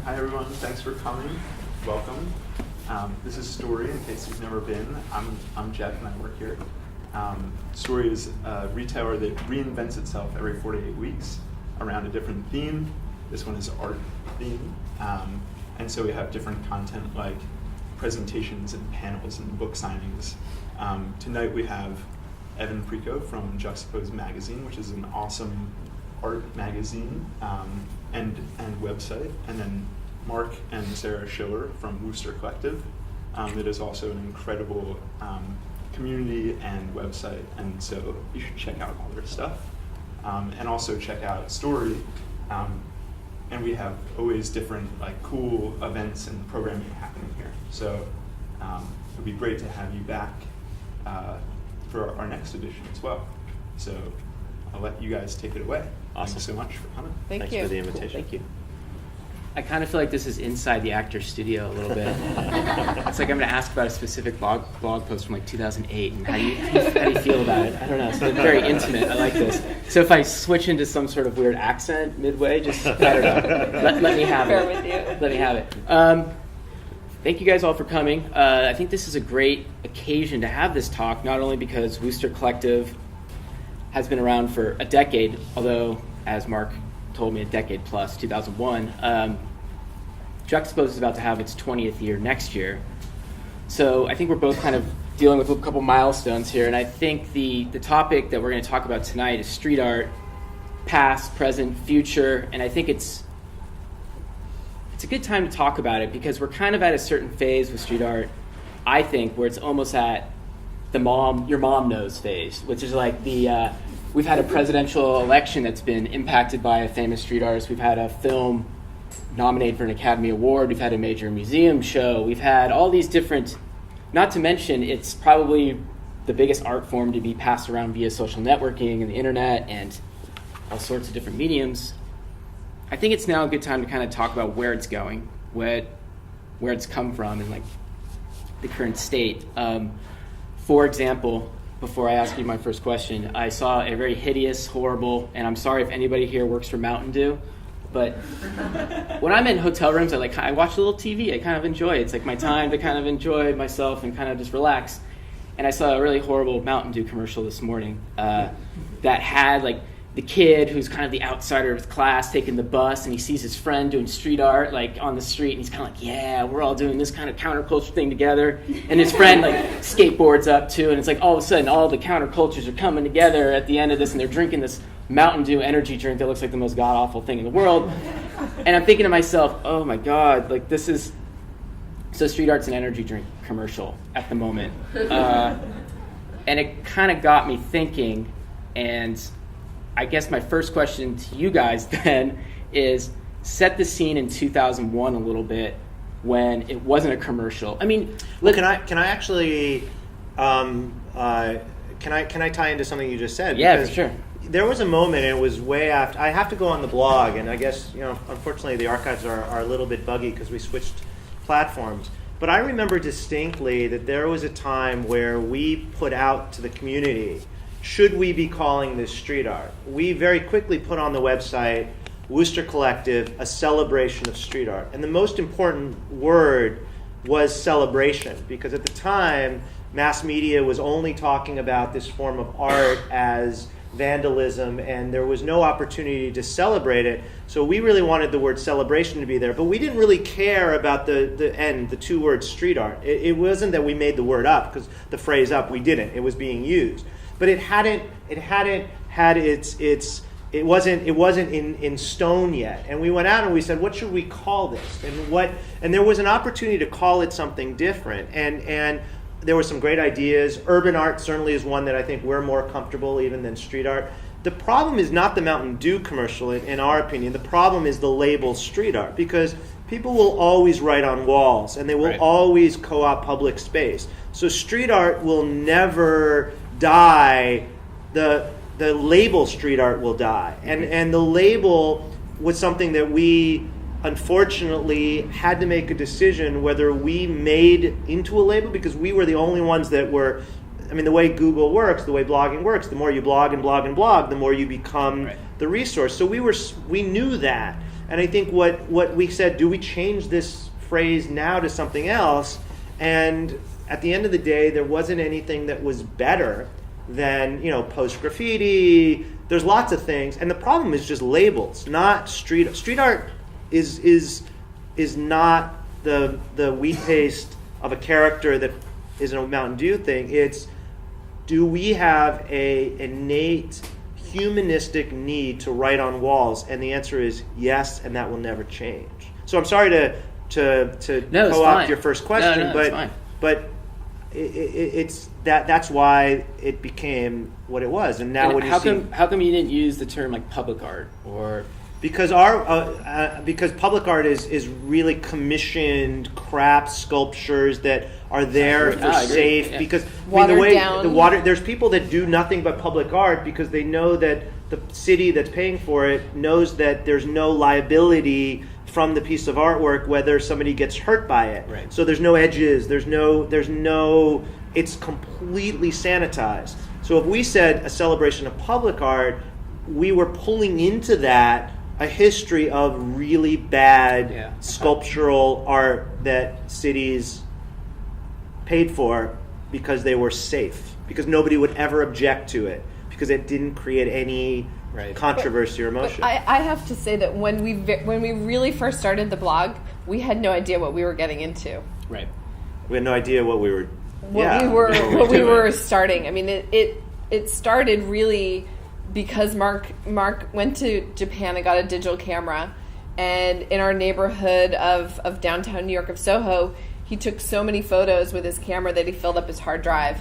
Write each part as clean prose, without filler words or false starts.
Hi everyone, thanks for coming. Welcome. This is Story, in case you've never been. I'm Jeff and I work here. Story is a retailer that reinvents itself every 4 to 8 weeks around a different theme. This one is art theme. And so we have different content like presentations and panels and book signings. Tonight we have Evan Preco from Juxtapose Magazine, which is an awesome art magazine and website, and then Marc and Sara Schiller from Wooster Collective. That is also an incredible community and website, and so you should check out all their stuff. And also check out Story. And we have always different cool events and programming happening here. So it would be great to have you back for our next edition as well. So I'll let you guys take it away. Awesome. Thanks so much for coming. Thanks for the invitation. Cool, thank you. I kind of feel like this is inside the actor's studio a little bit. It's like I'm going to ask about a specific blog post from 2008, and how do you feel about it? I don't know. It's very intimate. I like this. So if I switch into some sort of weird accent midway, just I don't know. Let me have it. With you. Let me have it. Thank you guys all for coming. I think this is a great occasion to have this talk, not only because Wooster Collective has been around for a decade, although, as Marc told me, a decade plus, 2001. Juxtapose is about to have its 20th year next year. So I think we're both kind of dealing with a couple milestones here, and I think the topic that we're going to talk about tonight is street art, past, present, future, and I think it's a good time to talk about it because we're kind of at a certain phase with street art, I think, where it's almost at the your mom knows phase, which is like we've had a presidential election that's been impacted by a famous street artist. We've had a film nominated for an Academy Award. We've had a major museum show. We've had all these different, not to mention it's probably the biggest art form to be passed around via social networking and the internet and all sorts of different mediums. I think it's now a good time to kind of talk about where it's going, where it's come from, and the current state. For example, before I ask you my first question, I saw a very hideous, horrible, and I'm sorry if anybody here works for Mountain Dew, but when I'm in hotel rooms, I watch a little TV. I kind of enjoy it. It's like my time to kind of enjoy myself and kind of just relax. And I saw a really horrible Mountain Dew commercial this morning that had the kid who's kind of the outsider of his class taking the bus, and he sees his friend doing street art on the street, and he's kind of yeah, we're all doing this kind of counterculture thing together. And his friend skateboards up too, and it's all of a sudden all the countercultures are coming together at the end of this, and they're drinking this Mountain Dew energy drink that looks like the most god-awful thing in the world. And I'm thinking to myself, oh my God, this is... So street art's an energy drink commercial at the moment. And it kind of got me thinking, and I guess my first question to you guys then is set the scene in 2001 a little bit when it wasn't a commercial. I mean, can I actually can I tie into something you just said? Yeah, for sure. There was a moment, and it was way after. I have to go on the blog, and I guess unfortunately the archives are a little bit buggy because we switched platforms. But I remember distinctly that there was a time where we put out to the community, should we be calling this street art? We very quickly put on the website, Wooster Collective, a celebration of street art. And the most important word was celebration, because at the time, mass media was only talking about this form of art as vandalism, and there was no opportunity to celebrate it. So we really wanted the word celebration to be there, but we didn't really care about the two words street art. It wasn't that we made the word up, because the phrase up, we didn't. It was being used. But it wasn't in stone yet. And we went out and we said, what should we call this? And there was an opportunity to call it something different. And there were some great ideas. Urban art certainly is one that I think we're more comfortable even than street art. The problem is not the Mountain Dew commercial, in our opinion. The problem is the label street art, because people will always write on walls, and they will always co-opt public space. So street art will never die. The label street art will die. And the label was something that we unfortunately had to make a decision whether we made into a label, because we were the only ones that were, the way Google works, the way blogging works, the more you blog and blog and blog, the more you become the resource. So we knew that. And I think what we said, do we change this phrase now to something else? And at the end of the day, there wasn't anything that was better than, post graffiti. There's lots of things, and the problem is just labels, not street art. Is not the wheat paste of a character that is a Mountain Dew thing. It's, do we have a innate humanistic need to write on walls? And the answer is yes, and that will never change. So I'm sorry to co-opt your first question, but it's that's why it became what it was. And now when how come you didn't use the term like public art or? Because because public art is really commissioned craft sculptures that are there for safe. Yeah. Because the water, there's people that do nothing but public art because they know that the city that's paying for it knows that there's no liability from the piece of artwork whether somebody gets hurt by it. Right. So there's no edges. There's no. It's completely sanitized. So if we said a celebration of public art, we were pulling into that a history of really bad sculptural art that cities paid for because they were safe, because nobody would ever object to it, because it didn't create any controversy or emotion. But I have to say that when we really first started the blog, we had no idea what we were getting into. Right. We had no idea what we were. We were starting. I mean, it started really because Marc went to Japan and got a digital camera, and in our neighborhood of downtown New York, of Soho, he took so many photos with his camera that he filled up his hard drive.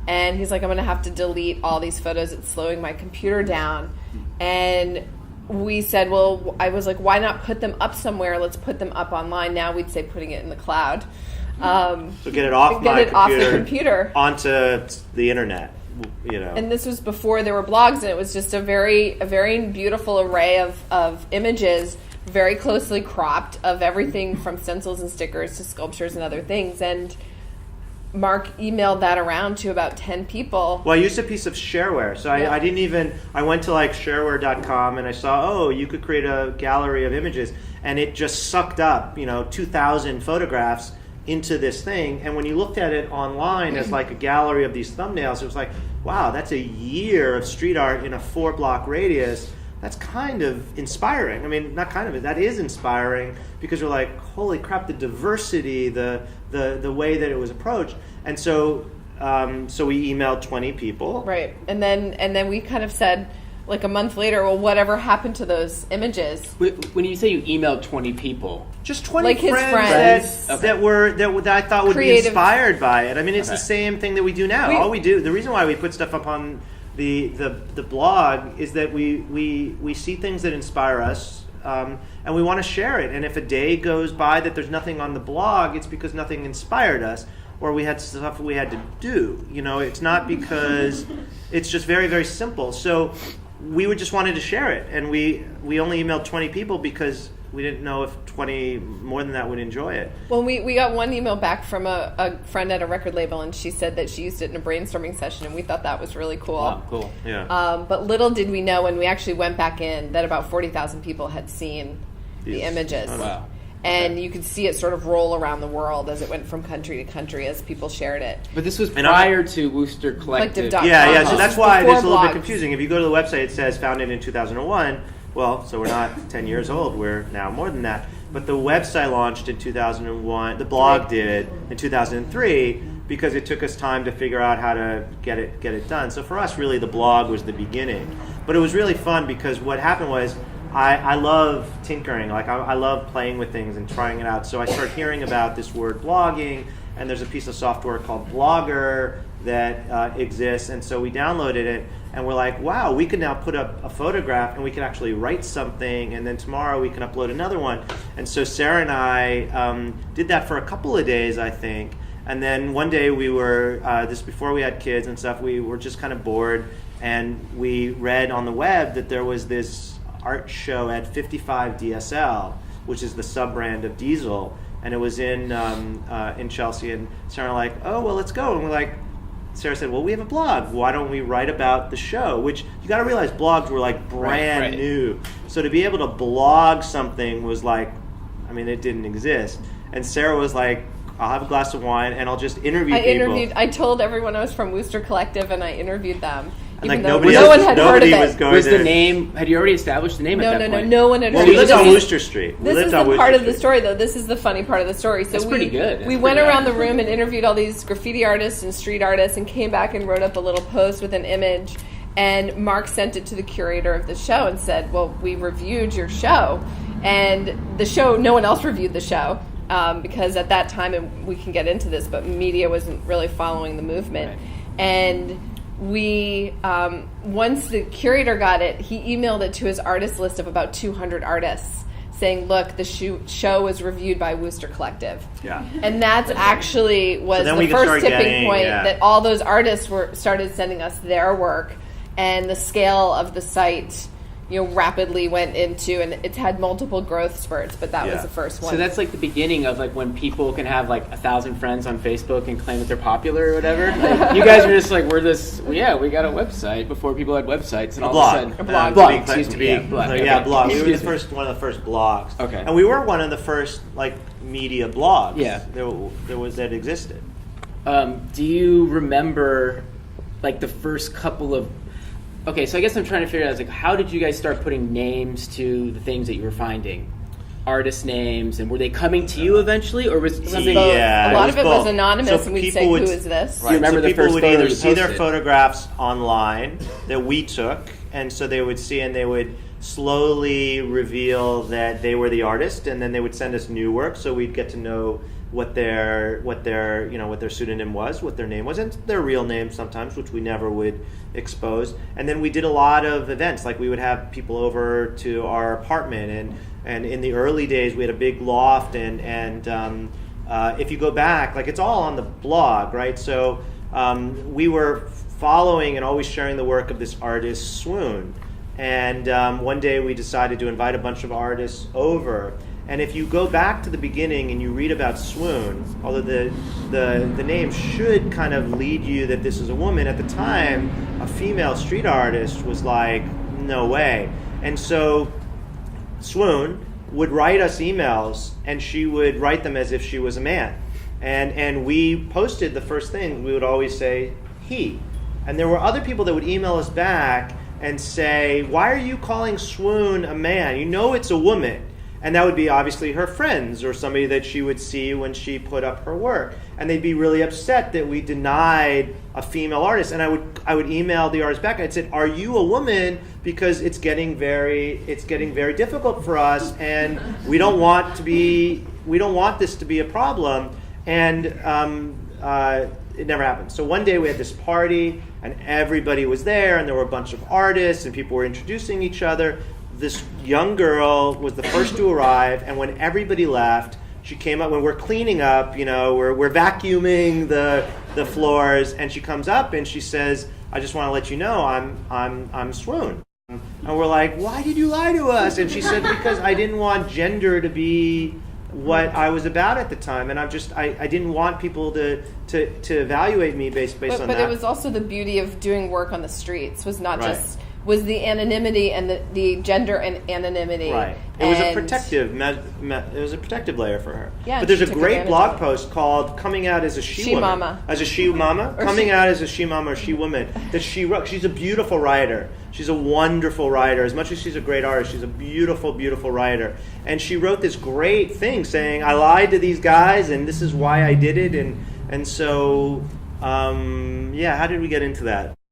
And he's like, I'm going to have to delete all these photos. It's slowing my computer down. And we said, I was like, why not put them up somewhere? Let's put them up online. Now we'd say putting it in the cloud. So get it off the computer onto the internet. And this was before there were blogs, and it was just a very beautiful array of images, very closely cropped, of everything from stencils and stickers to sculptures and other things. And Marc emailed that around to about 10 people. Well, I used a piece of shareware. So I went to like shareware.com and I saw, you could create a gallery of images, and it just sucked up, 2,000 photographs into this thing. And when you looked at it online as like a gallery of these thumbnails, it was like, wow, that's a year of street art in a 4-block radius. That's kind of inspiring. I mean, not kind of, that is inspiring, because you're like, holy crap, the diversity, the way that it was approached. And so we emailed 20 people. Right. And then we kind of said, like a month later, well, whatever happened to those images? When you say you emailed 20 people, just 20 like friends that I thought would be inspired by it. I mean, it's the same thing that we do now. All we do, the reason why we put stuff up on the blog is that we see things that inspire us, and we want to share it. And if a day goes by that there's nothing on the blog, it's because nothing inspired us, or we had stuff we had to do. It's not because it's just very, very simple. So we just wanted to share it, and we only emailed 20 people because we didn't know if 20 more than that would enjoy it. Well, we got one email back from a friend at a record label, and she said that she used it in a brainstorming session, and we thought that was really cool. Wow, cool. Yeah. But little did we know when we actually went back in that about 40,000 people had seen the images. Oh, wow. And you could see it sort of roll around the world as it went from country to country as people shared it. But this was prior to Wooster Collective. Yeah, so that's why it's a little bit confusing. If you go to the website, it says founded in 2001. Well, so we're not 10 years old. We're now more than that. But the website launched in 2001. The blog did in 2003 because it took us time to figure out how to get it done. So for us, really, the blog was the beginning. But it was really fun because what happened was I love tinkering. Like I love playing with things and trying it out. So I started hearing about this word blogging, and there's a piece of software called Blogger that exists. And so we downloaded it, and we're like, wow, we can now put up a photograph, and we can actually write something, and then tomorrow we can upload another one. And so Sarah and I did that for a couple of days, I think. And then one day we were, this before we had kids and stuff, we were just kind of bored, and we read on the web that there was this art show at 55 DSL, which is the sub-brand of Diesel, and it was in Chelsea. And Sarah and I were like, oh, well, let's go. And we're like, Sarah said, well, we have a blog. Why don't we write about the show? Which you got to realize blogs were like brand new. So to be able to blog something was like, I mean, it didn't exist. And Sara was like, I'll have a glass of wine and I'll just interview people. I told everyone I was from Wooster Collective and I interviewed them. And even like though nobody no one had heard of was it. going Was there. the name? Had you already established the name at that point? No one had Well, heard we of it. lived on Wooster Street. This is the part of the story, though. This is the funny part of the story. So That's pretty good. We That's went pretty around good. the room and interviewed all these graffiti artists and street artists and came back and wrote up a little post with an image. And Marc sent it to the curator of the show and said, well, we reviewed your show. And the show, no one else reviewed the show. Because at that time, and we can get into this, but media wasn't really following the movement. Right. And we, once the curator got it, he emailed it to his artist list of about 200 artists saying, look, the show was reviewed by Wooster Collective. Yeah. And that's actually was then the we could first start tipping getting- point yeah. that all those artists started sending us their work, and the scale of the site, rapidly went into, and it's had multiple growth spurts, but that was the first one. So that's like the beginning of like when people can have like 1,000 friends on Facebook and claim that they're popular or whatever. Like, you guys are just like, we got a website before people had websites, and all blog. of a sudden, blog. blog. To Excuse be, me. Yeah, blog. like, Okay. yeah, blog. We were Excuse me. one of the first blogs. Okay. And we were one of the first like media blogs. Yeah. that existed. Do you remember like the first couple of? Okay, so I guess I'm trying to figure out like how did you guys start putting names to the things that you were finding, artist names, and were they coming to you eventually, or was it something? both. Yeah, A lot of it was both. anonymous, So and we'd people say, would- who is this? Right. remember so the people first would photo either you see their posted? photographs online that we took, and so they would see, and they would slowly reveal that they were the artist, and then they would send us new work, so we'd get to know what their pseudonym was, what their name was, and their real name sometimes, which we never would expose. And then we did a lot of events, like we would have people over to our apartment, and in the early days we had a big loft, and if you go back, like it's all on the blog, right? So we were following and always sharing the work of this artist, Swoon. And one day we decided to invite a bunch of artists over. And if you go back to the beginning and you read about Swoon, although the name should kind of lead you that this is a woman, at the time, a female street artist was like, no way. And so Swoon would write us emails, and she would write them as if she was a man. And we posted the first thing, we would always say, he. And there were other people that would email us back and say, why are you calling Swoon a man? You know it's a woman. And that would be obviously her friends or somebody that she would see when she put up her work. And they'd be really upset that we denied a female artist. And I would email the artist back and I'd say, are you a woman? Because it's getting very difficult for us, and we don't want this to be a problem. And it never happened. So one day we had this party, and everybody was there, and there were a bunch of artists, and people were introducing each other. This young girl was the first to arrive, and when everybody left, she came up. When we're cleaning up, we're vacuuming the floors, and she comes up and she says, "I just want to let you know I'm Swoon." And we're like, "Why did you lie to us?" And she said, "Because I didn't want gender to be what I was about at the time, and I didn't want people to evaluate me based on that." But it was also the beauty of doing work on the streets was not Right. just was the anonymity and the gender and anonymity. Right. It was a protective layer for her. Yeah, but there's she a took great advantage blog of it. post called "Coming Out as a She Woman." Mama. As a she mama, Or coming she- out as a she mama or she woman that she wrote. She's a beautiful writer. She's a wonderful writer. As much as she's a great artist, she's a beautiful, beautiful writer. And she wrote this great thing saying, "I lied to these guys, and this is why I did it." And so, how did we get into that?